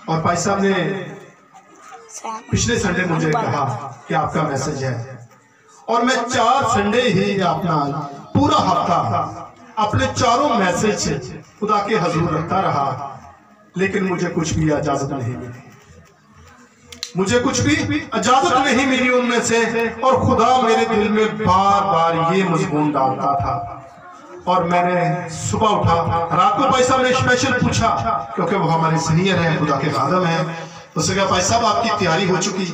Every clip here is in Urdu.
اور بھائی صاحب نے پچھلے سنڈے مجھے کہا کہ آپ کا میسج ہے، اور میں 4 سنڈے ہی اپنا پورا ہفتہ اپنے 4 میسج خدا کے حضور رکھتا رہا، لیکن مجھے کچھ بھی اجازت نہیں ملی، مجھے کچھ بھی اجازت نہیں ملی ان میں سے، اور خدا میرے دل میں بار بار یہ مضمون ڈالتا تھا۔ اور میں نے صبح اٹھا، رات کو بھائی صاحب نے اسپیشل پوچھا، کیونکہ وہ ہمارے سینئر ہیں، خدا کے خادم ہیں، اس نے کہا بھائی صاحب آپ کی تیاری ہو چکی؟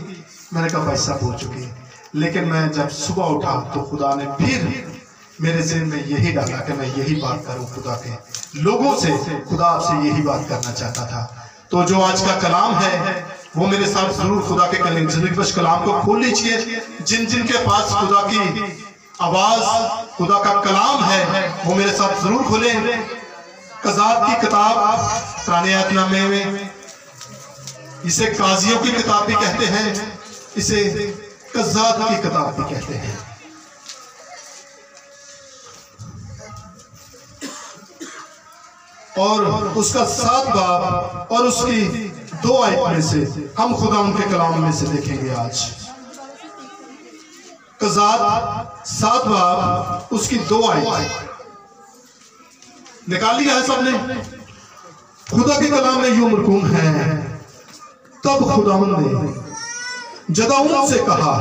میں نے کہا بھائی صاحب ہو چکی، لیکن میں جب صبح اٹھا تو خدا نے پھر میرے ذہن میں یہی ڈالا کہ میں یہی بات کروں خدا کے لوگوں سے، خدا آپ سے یہی بات کرنا چاہتا تھا۔ تو جو آج کا کلام ہے وہ میرے ساتھ ضرور خدا کے زندگی بخش کلام کو کھول لیجئے۔ جن جن کے پاس خدا کی آواز، خدا کا کلام ہے، وہ میرے ساتھ ضرور کھولیں۔ قضات کی کتاب پرانے عہد نامے میں، اسے قاضیوں کی کتاب بھی کہتے ہیں، اسے قضات کی کتاب بھی کہتے ہیں۔ اور اس کا 7 باب اور اس کی 2 آیت میں سے ہم خدا ان کے کلام میں سے دیکھیں گے آج۔ قضات 7 باب اس کی 2 آیت نکال لیا ہے سب نے؟ خدا کے کلام میں یوں مرکوم ہے، تب خداوند نے جدعون سے کہا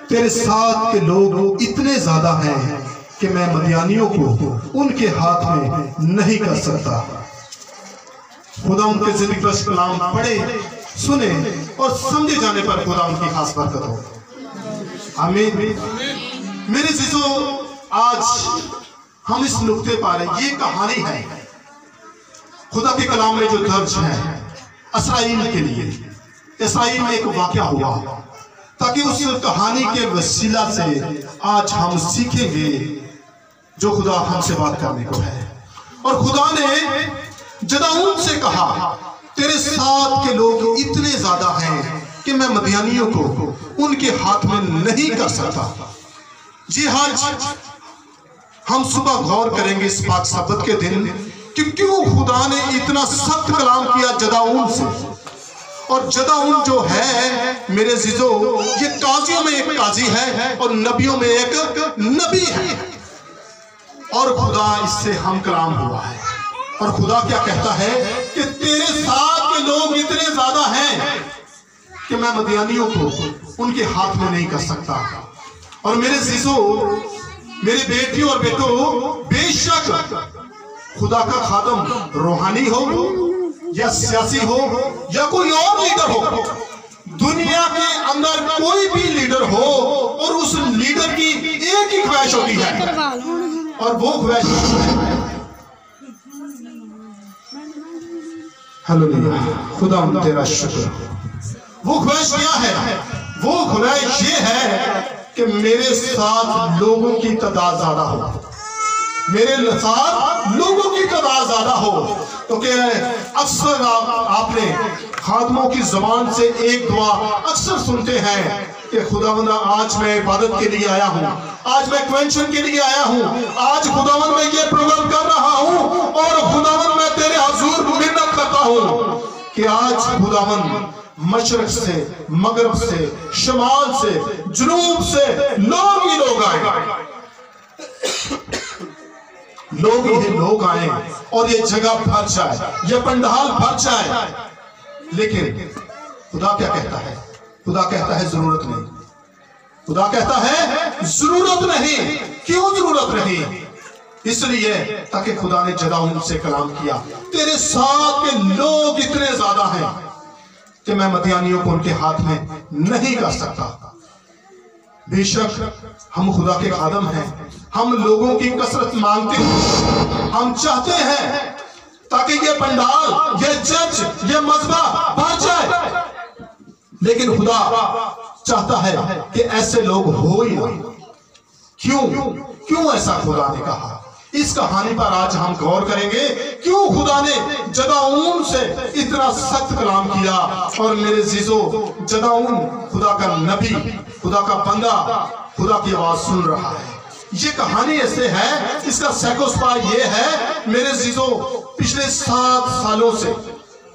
تیرے ساتھ کے لوگ اتنے زیادہ ہیں کہ میں مدیانیوں کو ان کے ہاتھ میں نہیں کر سکتا۔ خدا ان کے زندگی بخش کلام پڑھے، سنے اور سمجھے جانے پر خدا ان کی خاص برکت ہو، آمین۔ میرے عزیزو، آج ہم اس نقطے پر یہ کہانی ہے خدا کے کلام میں جو درج ہے اسرائیل کے لیے۔ اسرائیل میں ایک واقعہ ہوا، تاکہ اس کہانی کے وسیلہ سے آج ہم سیکھیں گے جو خدا ہم سے بات کرنے کو ہے۔ اور خدا نے جدعون سے کہا تیرے ساتھ کے لوگ اتنے زیادہ ہیں کہ میں مدیانیوں کو ان کے ہاتھ میں نہیں کر سکتا۔ جی ہاں، ہم صبح غور کریں گے اس پاک سبت کے دن کہ کیوں خدا نے اتنا سخت کلام کیا جدعون سے۔ اور جدعون جو ہے میرے عزیزو، یہ قاضیوں میں ایک قاضی ہے اور نبیوں میں ایک نبی ہے، اور خدا اس سے ہم کلام ہوا ہے۔ اور خدا کیا کہتا ہے کہ تیرے ساتھ کے لوگ اتنے زیادہ ہیں کہ میں مدیانیوں کو ان کے ہاتھ میں نہیں کر سکتا۔ اور میرے عزیزو، میرے بیٹیوں اور بیٹوں، بے شک خدا کا خادم روحانی ہو یا سیاسی ہو یا کوئی اور لیڈر ہو، دنیا کے اندر کوئی بھی لیڈر ہو، اور اس لیڈر کی ایک ہی خواہش ہوتی ہے، اور وہ خواہش ہلیلویا، خدا تیرا شکر۔ وہ خواہش کیا ہے؟ وہ خواہش یہ ہے کہ میرے ساتھ لوگوں کی تعداد زیادہ ہو، میرے ساتھ لوگوں کی تعداد زیادہ ہو۔ تو کہ اکثر آپ نے خادموں کی زبان سے ایک دعا اکثر سنتے ہیں کہ خداوند آج میں عبادت کے لیے آیا ہوں، آج میں کنونشن کے لیے آیا ہوں، آج خداوند میں یہ پروگرام کر رہا ہوں، اور خداوند میں تیرے حضور منت کرتا ہوں کہ آج خداوند مشرق سے، مغرب سے، شمال سے، جنوب سے لوگ ہی لوگ آئیں، لوگ ہی لوگ آئیں، اور یہ جگہ بھر جائے، یہ پنڈال بھر جائے۔ لیکن خدا کیا کہتا ہے؟ خدا کہتا ہے ضرورت نہیں۔ خدا کہتا ہے ضرورت نہیں۔ کیوں ضرورت نہیں؟ اس لیے تاکہ خدا نے جدعون سے کلام کیا تیرے ساتھ کے لوگ اتنے زیادہ ہیں کہ میں مدیانیوں کو ان کے ہاتھ میں نہیں کر سکتا۔ بے شک ہم خدا کے خادم ہیں، ہم لوگوں کی کثرت مانگتے ہیں، ہم چاہتے ہیں تاکہ یہ پنڈال، یہ چرچ، یہ مذبح بھر جائے، لیکن خدا چاہتا ہے کہ ایسے لوگ ہو ہی نہ۔ کیوں ایسا خدا نے کہا؟ اس کہانی پر آج ہم غور کریں گے، کیوں خدا نے جدعون سے اتنا سخت کلام کیا۔ اور میرے عزیزو، جدعون خدا کا نبی، خدا کا بندہ، خدا کی آواز سن رہا ہے۔ یہ کہانی ایسے ہے، اس کا سیکوسپا یہ ہے میرے عزیزو، پچھلے 7 سالوں سے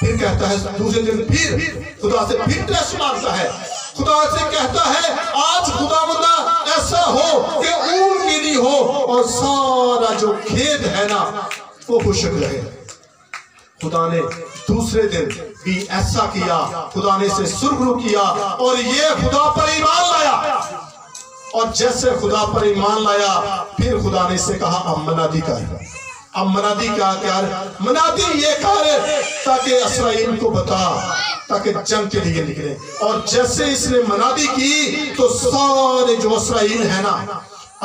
پھر کہتا ہے دوسرے دن پھر خدا سے پھر ٹیسٹ مانگتا ہے، خدا سے کہتا ہے آج خداوندہ ایسا ہو کہ اون گیلی ہو اور سارا جو کھیت ہے نا وہ خشک رہے۔ خدا نے دوسرے دن بھی ایسا کیا، خدا نے اسے سرخرو کیا اور یہ خدا پر ایمان لایا، اور جیسے خدا پر ایمان لایا پھر خدا نے اسے کہا اب منادی کر۔ اب منادی کیا کر؟ منادی یہ کر تاکہ اسرائیل کو بتا، تاکہ جنگ کے لیے نکلے۔ اور جیسے اس نے منادی کی تو سارے جو اسرائیل ہے نا،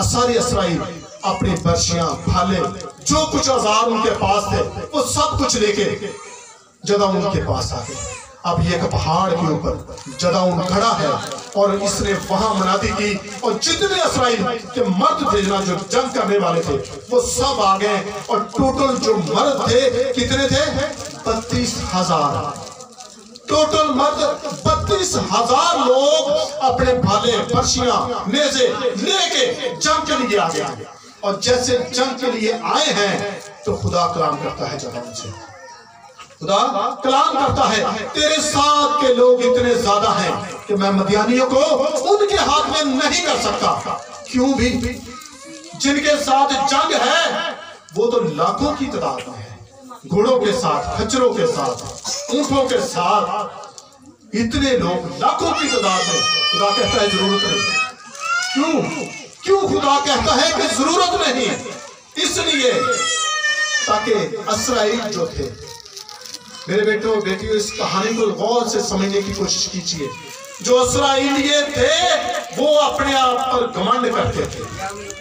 سارے اسرائیل اپنی برشیاں، بھالے، جو کچھ اوزار ان کے پاس تھے وہ سب کچھ لے کے جدعون کے پاس آ گئے۔ اب یہ ایک پہاڑ کے اوپر جدعون کھڑا ہے اور اس نے وہاں منادی کی، اور جتنے اسرائیل کے مرد تھے جو جنگ کرنے والے تھے وہ سب آ گئے، اور ٹوٹل جو مرد تھے کتنے تھے؟ 32,000 ٹوٹل مرد 32,000 لوگ اپنے بھالے، برشیاں، نیزے لے کے جنگ کے لیے آ گئے۔ اور جیسے جنگ کے لیے آئے ہیں تو خدا کلام کرتا ہے جدعون سے، خدا کلام کرتا ہے تیرے ساتھ کے لوگ اتنے زیادہ ہیں کہ میں مدیانیوں کو ان کے ہاتھ میں نہیں کر سکتا۔ کیوں بھی؟ جن کے ساتھ جنگ ہے وہ تو لاکھوں کی تعداد میں ہے، گھوڑوں کے ساتھ، کھچروں کے ساتھ، اونٹوں کے ساتھ، اتنے لوگ لاکھوں کی تعداد میں۔ خدا کہتا ہے ضرورت نہیں۔ کیوں خدا کہتا ہے کہ ضرورت نہیں؟ اس لیے تاکہ اسرائیل جو تھے، میرے بیٹوں بیٹیوں اس کہانی کو غور سے سمجھنے کی کوشش کیجئے، جو اسرائیلی تھے وہ اپنے آپ پر گھمنڈ کرتے تھے۔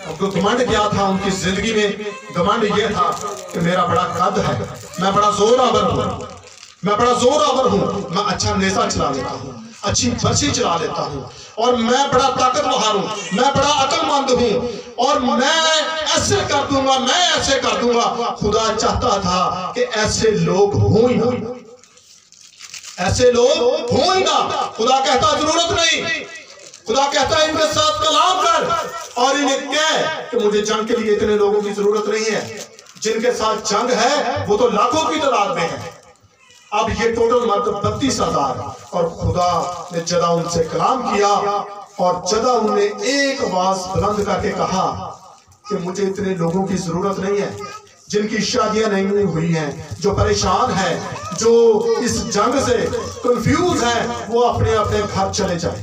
اب تو گھمنڈ کیا تھا ان کی زندگی میں؟ گھمنڈ یہ تھا کہ میرا بڑا قد ہے، میں بڑا زور آور ہوں، میں بڑا زور آور ہوں، میں اچھا نیزہ چلا لیتا ہوں، اچھی برچی چلا لیتا ہوں، اور میں بڑا طاقتور ہوں، میں بڑا عقل مند ہوں، اور میں ایسے کر دوں گا، میں ایسے کر دوں گا۔ خدا چاہتا تھا کہ ایسے لوگ ہوں ہی نہ، ایسے لوگ ہوں ہی نہ۔ خدا کہتا ضرورت نہیں، خدا کہتا ہے ان کے ساتھ کلام کر اور انہیں کہہ کہ مجھے جنگ کے لیے اتنے لوگوں کی ضرورت نہیں ہے، جن کے ساتھ جنگ ہے وہ تو لاکھوں کی تعداد میں ہے۔ اب یہ ٹوٹل مرد 32,000، اور خدا نے جدعون سے کلام کیا، اور جدعون نے ایک آواز بلند کر کے کہا کہ مجھے اتنے لوگوں کی ضرورت نہیں ہے جن کی شادیاں نہیں ہوئی ہیں، جو پریشان ہیں، جو اس جنگ سے کنفیوز ہیں، وہ اپنے اپنے گھر چلے جائیں۔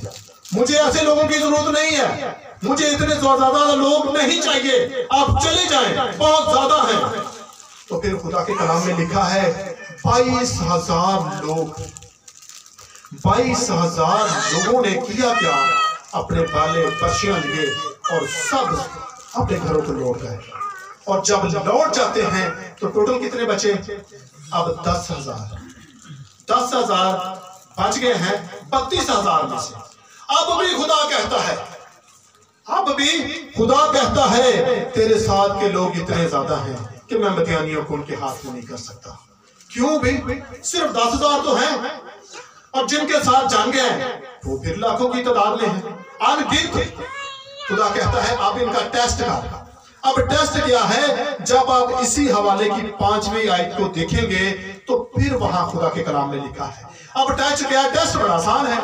مجھے ایسے لوگوں کی ضرورت نہیں ہے، مجھے اتنے زیادہ لوگ نہیں چاہیے، آپ چلے جائیں، بہت زیادہ ہیں۔ تو پھر خدا کے کلام میں لکھا ہے 22,000 لوگ، 22,000 لوگوں نے کیا کیا؟ اپنے بالے، برشیاں لیے اور سب اپنے گھروں کو لوٹ گئے۔ اور جب لوٹ جاتے ہیں تو ٹوٹل کتنے بچے؟ اب 10,000 بچ گئے ہیں 32,000 میں سے۔ اب بھی خدا کہتا ہے، اب بھی خدا کہتا ہے تیرے ساتھ کے لوگ اتنے زیادہ ہیں کہ میں مدیانیوں کو ان کے ہاتھ میں نہیں کر سکتا۔ کیوں بھی؟ صرف 10,000 تو ہیں، اور جن کے ساتھ جنگ ہیں وہ پھر لاکھوں کی تعداد میں ہیں، ان گنت۔ خدا کہتا ہے اب ان کا ٹیسٹ کر۔ اب ٹیسٹ کیا ہے؟ جب آپ اسی حوالے کی 5ویں آیت کو دیکھیں گے تو پھر وہاں خدا کے کلام میں لکھا ہے۔ اب ٹیسٹ کیا ہے؟ ٹیسٹ بڑا آسان ہے۔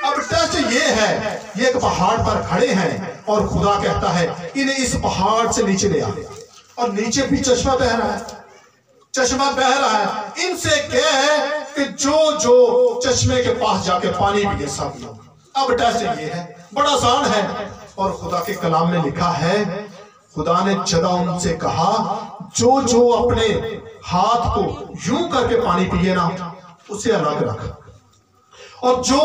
اب ٹیسٹ یہ ہے، یہ ایک پہاڑ پر کھڑے ہیں اور خدا کہتا ہے انہیں اس پہاڑ سے نیچے لے آ، اور نیچے بھی چشمہ بہ رہا ہے، چشمہ بہ رہا ہے۔ ان سے کہے کہ جو چشمے کے پاس جا کے پانی پیے سب لوگ۔ اب ٹیسٹ یہ ہے، بڑا آسان ہے۔ اور خدا کے کلام میں لکھا ہے خدا نے جدعون سے کہا جو اپنے ہاتھ کو یوں کر کے پانی پیے نا اسے الگ رکھ، اور جو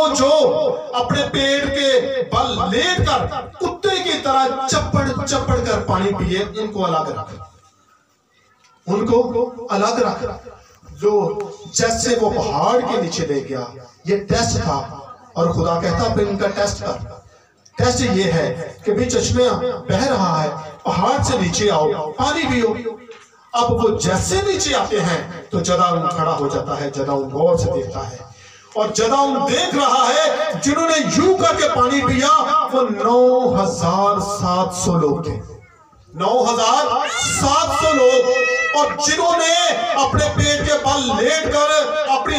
اپنے پیٹ کے بل لیٹ کر کتے کی طرح چپڑ کر پانی پیے ان کو الگ رکھ، ان کو الگ رکھ۔ جو جیسے وہ پہاڑ کے نیچے لے گیا، یہ ٹیسٹ تھا، اور خدا کہتا پھر ان کا ٹیسٹ کر۔ ٹیسٹ یہ ہے کہ بھی چشمہ بہ رہا ہے، پہاڑ سے نیچے آؤ، پانی پیو۔ اب وہ جیسے نیچے آتے ہیں تو جدعون کھڑا ہو جاتا ہے، جدعون غور سے دیکھتا ہے، اور جدعون دیکھ رہا ہے جنہوں نے یوں کر کے پانی پیا وہ 9,700 لوگ تھے، 9,700 لوگ، اور جنہوں نے اپنے پیٹ کے بل لیٹ کر اپنی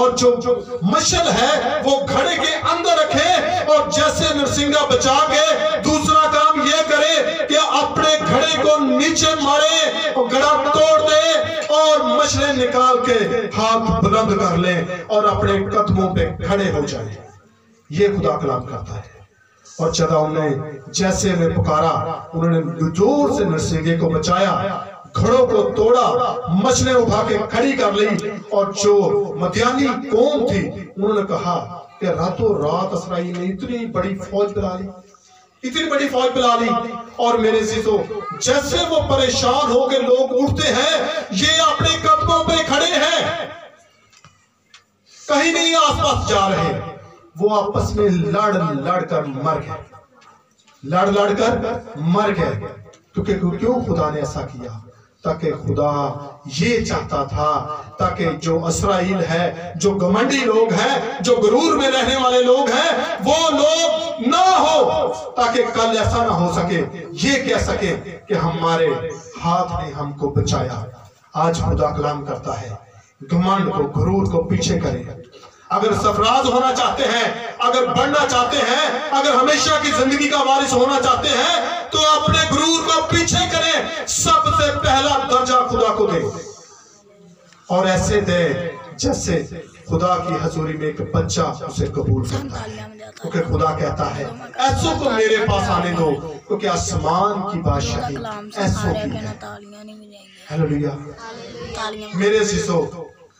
اور جو مشل ہے وہ گھڑے کے اندر رکھے اور جیسے نرسنگا بچا کے دوسرا کام یہ کرے کہ اپنے گھڑے کو نیچے مارے اور گھڑا توڑ دے اور مشلیں نکال کے ہاتھ بلند کر لیں اور اپنے قدموں پہ کھڑے ہو جائیں. یہ خدا کلام کرتا ہے. اور جدہ انہیں جیسے میں پکارا انہوں نے زور سے نرسنگے کو بچایا, گھڑوں کو توڑا, مچھلیں اٹھا کے کھڑی کر لی. اور جو مدیانی قوم تھی انہوں نے کہا کہ راتوں رات اسرائیل نے اتنی بڑی فوج بلا لی, اتنی بڑی فوج بلا لی. اور میرے عزیزو جیسے وہ پریشان ہو کے لوگ اٹھتے ہیں, یہ اپنے قدموں پہ کھڑے ہیں, کہیں نہیں آس پاس جا رہے. وہ آپس میں لڑ کر مر گئے, لڑ کر مر گئے. کیوں خدا نے ایسا کیا؟ تاکہ خدا یہ چاہتا تھا تاکہ جو اسرائیل ہے, جو گمنڈی لوگ ہیں, جو غرور میں رہنے والے لوگ ہیں, وہ لوگ نہ ہو, تاکہ کل ایسا نہ ہو سکے یہ کہہ سکے کہ ہمارے ہاتھ نے ہم کو بچایا. آج خدا کلام کرتا ہے گھمنڈ کو, غرور کو پیچھے کرے. اگر سرفراز ہونا چاہتے ہیں, اگر بڑھنا چاہتے ہیں, اگر ہمیشہ کی زندگی کا وارث ہونا چاہتے ہیں, تو اپنے غرور کو پیچھے کریں. سب سے پہلا درجہ خدا کو دے, اور ایسے دے جیسے خدا کی حضوری میں ایک بچہ اسے قبول کرتا ہے. کیونکہ خدا کہتا ہے ایسوں کو میرے پاس آنے دو, کیونکہ آسمان کی بادشاہی ایسوں کی ہے. ہیلیلویا. میرے عزیزو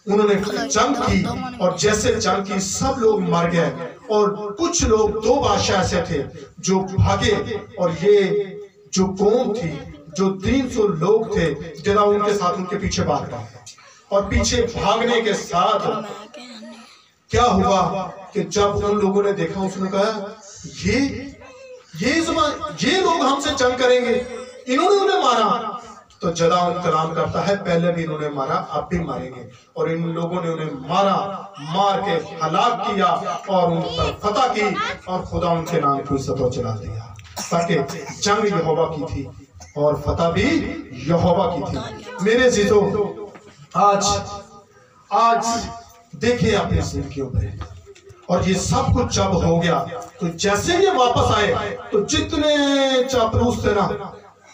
انہوں نے جنگ کی, اور جیسے جنگ کی سب لوگ مر گئے, اور کچھ لوگ, 2 بادشاہ ایسے تھے جو بھاگے. اور یہ جو قوم تھی, جو 300 لوگ تھے, جنا ان کے ساتھ ان کے پیچھے بھاگ گئے. اور پیچھے بھاگنے کے ساتھ کیا ہوا کہ جب ان لوگوں نے دیکھا, اس نے کہا یہ لوگ ہم سے جنگ کریں گے, انہوں نے انہیں مارا. تو جدا ان کلام کرتا ہے پہلے بھی انہوں نے مارا, اب بھی ماریں گے. اور ان لوگوں نے انہیں مارا, مار کے ہلاک کیا اور ان پر فتح کی, اور خدا ان کے نام کو عزت و جلال دیا. تاکہ جنگ یہوہ کی تھی اور فتح بھی یہوہ کی تھی. میرے عزیزو آج دیکھیں اپنی زندگیوں پہ, اور یہ سب کچھ جب ہو گیا تو جیسے یہ واپس آئے تو جتنے چاپلوس تھے نا,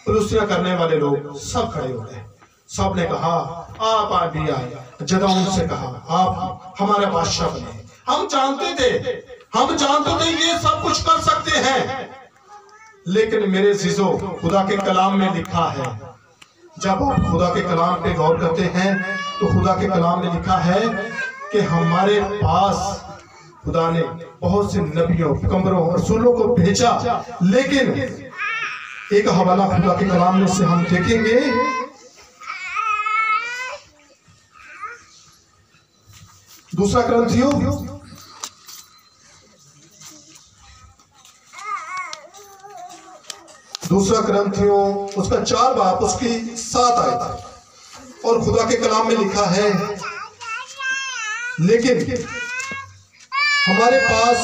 فلسطینہ کرنے والے لوگ سب کھڑے ہو گئے. سب نے کہا آپ آج بھی آئے. جدہ ان سے کہا آپ ہمارے بادشاہ بنے. ہم جانتے تھے یہ سب کچھ کر سکتے ہیں, لیکن میرے عزیزو خدا کے کلام میں لکھا ہے, جب آپ خدا کے کلام پہ غور کرتے ہیں تو خدا کے کلام میں لکھا ہے کہ ہمارے پاس خدا نے بہت سے نبیوں, پیغمبروں اور رسولوں کو بھیجا. لیکن ایک حوالہ خدا کے کلام میں سے ہم دیکھیں گے, دوسرا کرنتھیوں اس کا 4 باب اس کی 7 آیت, اور خدا کے کلام میں لکھا ہے لیکن ہمارے پاس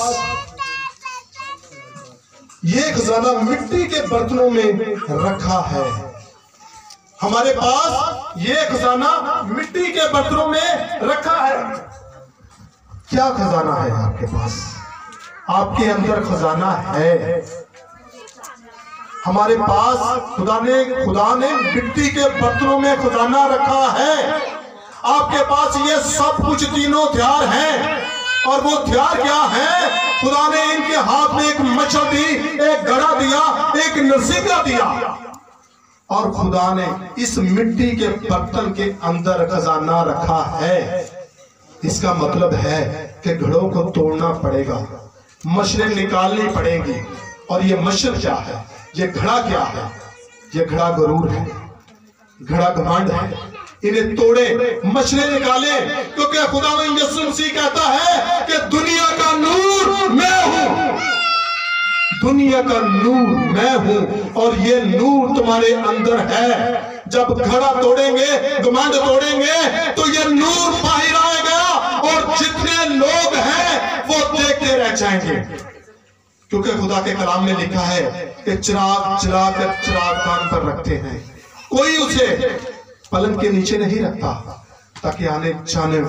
یہ خزانہ مٹی کے برتنوں میں رکھا ہے. ہمارے پاس یہ خزانہ مٹی کے برتنوں میں رکھا ہے. کیا خزانہ ہے آپ کے پاس؟ آپ کے اندر خزانہ ہے. ہمارے پاس خدا نے مٹی کے برتنوں میں خزانہ رکھا ہے. آپ کے پاس یہ سب کچھ تینوں ہتھیار ہیں, اور وہ ہتھیار کیا ہے؟ خدا نے ان کے ہاتھ میں ایک مچھل دی, ایک گھڑا دیا, ایک نرسنگا دیا, اور خدا نے اس مٹی کے برتن کے اندر خزانہ رکھا ہے. اس کا مطلب ہے کہ گھڑوں کو توڑنا پڑے گا, مشلیں نکالنی پڑیں گی. اور یہ مشل کیا ہے؟ یہ گھڑا کیا ہے؟ یہ گھڑا غرور ہے, گھڑا گھمنڈ ہے. انہیں توڑے, مشلیں نکالے, کیونکہ خدا یسوع مسیح کہتا ہے کہ دنیا کا نور میں ہوں, دنیا کا نور میں ہوں, اور یہ نور تمہارے اندر ہے. جب گھڑا توڑیں گے, گھمنڈ توڑیں گے, تو یہ نور باہر آئے گا, اور جتنے لوگ ہیں وہ دیکھتے رہ جائیں گے. کیونکہ خدا کے کلام میں لکھا ہے کہ چراغ جلا کر چراغ دان پر رکھتے ہیں, کوئی اسے پلنگ کے نیچے نہیں رکھتا, تاکہ آنے جانے